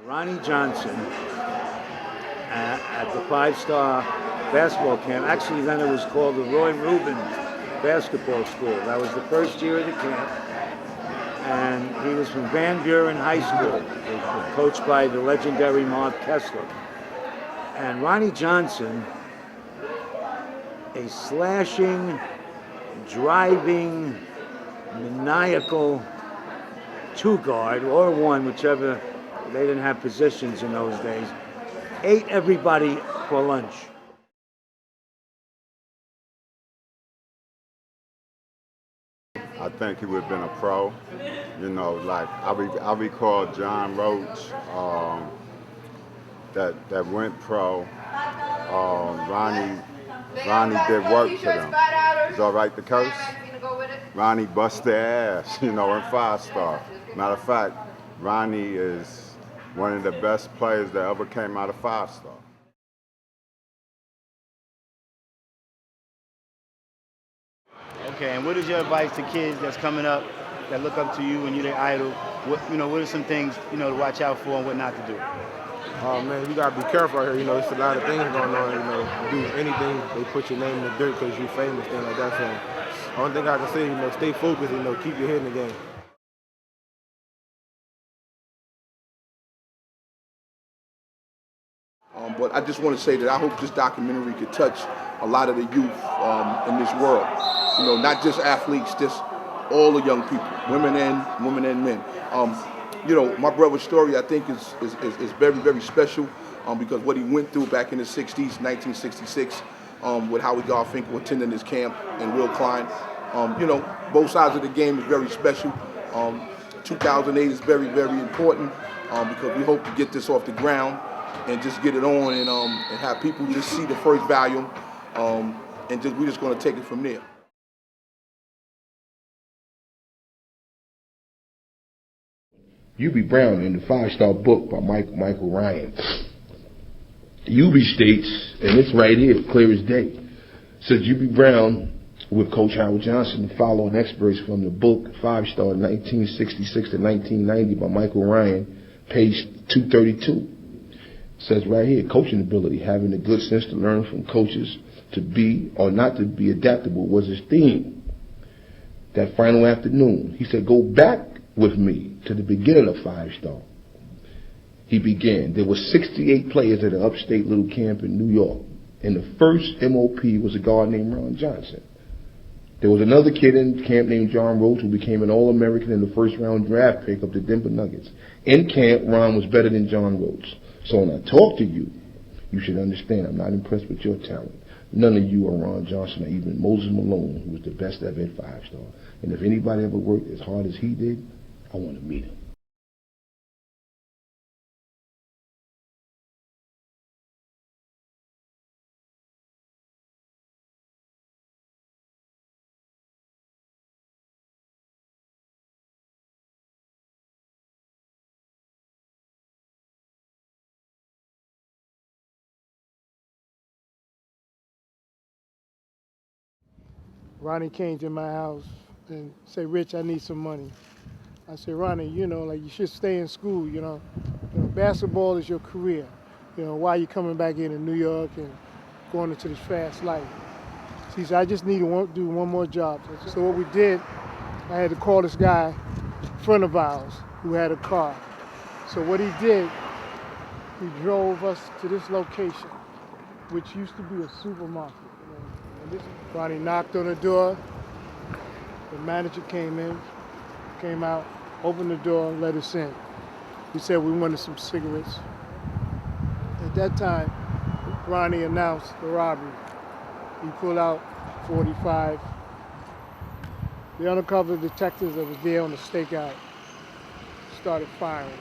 Ronnie Johnson at the five-star basketball camp. Actually, then it was called the Roy Rubin Basketball School. That was the first year of the camp. And he was from Van Buren High School, coached by the legendary Mark Kessler. And Ronnie Johnson, a slashing, driving, maniacal two-guard, or one, whichever, they didn't have positions in those days, ate everybody for lunch. I think he would have been a pro. You know, like I recall John Roach that went pro. Ronnie did work for them. It's all right to curse. Ronnie bust their ass, you know, in five-star. Matter of fact, Ronnie is one of the best players that ever came out of five-star. Okay, and what is your advice to kids that's coming up, that look up to you and you're their idol? What are some things, to watch out for and what not to do? Oh man, you gotta be careful out here. You know, there's a lot of things going on. You know, you do anything, they put your name in the dirt because you're famous, things like that. So, only thing I can say, stay focused. Keep your head in the game. But I just want to say that I hope this documentary could touch a lot of the youth in this world. Not just athletes, just all the young people, women and men. My brother's story, I think, is very, very special because what he went through back in the 60s, 1966, with Howie Garfinkel attending his camp and Will Klein. Both sides of the game is very special. 2008 is very, very important because we hope to get this off the ground and just get it on and have people just see the first volume and we're just going to take it from there. Hubie Brown in the five-star book by Michael Ryan. Hubie states, and it's right here, clear as day, says Hubie Brown with Coach Howard Johnson, the following experts from the book Five-Star 1966 to 1990 by Michael Ryan, page 232. Says right here, coaching ability, having the good sense to learn from coaches, to be or not to be adaptable was his theme. That final afternoon, he said, go back with me to the beginning of Five-Star. He began. There were 68 players at an upstate little camp in New York, and the first MOP was a guard named Ron Johnson. There was another kid in camp named John Roach who became an All-American in the first-round draft pick of the Denver Nuggets. In camp, Ron was better than John Roach. So when I talk to you, you should understand I'm not impressed with your talent. None of you are Ron Johnson or even Moses Malone, who was the best ever at five-star. And if anybody ever worked as hard as he did, I want to meet him. Ronnie came to my house and said, Rich, I need some money. I said, Ronnie, you should stay in school, basketball is your career. Why are you coming back into New York and going into this fast life? So he said, I just need to do one more job. So what we did, I had to call this guy, a friend of ours, who had a car. So what he did, he drove us to this location, which used to be a supermarket. Ronnie knocked on the door. The manager came out, opened the door, let us in. He said we wanted some cigarettes. At that time, Ronnie announced the robbery. He pulled out 45. The undercover detectives that was there on the stakeout started firing.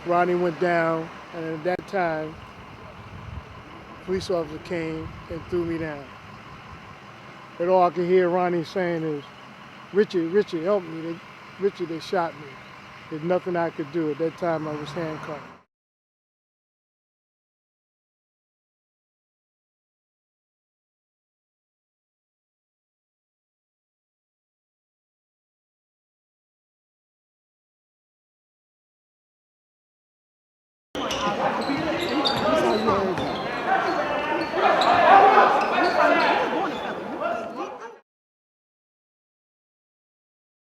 Ronnie went down, and at that time, a police officer came and threw me down. But all I could hear Ronnie saying is, Richie, help me. Richie, they shot me. There's nothing I could do. At that time, I was handcuffed.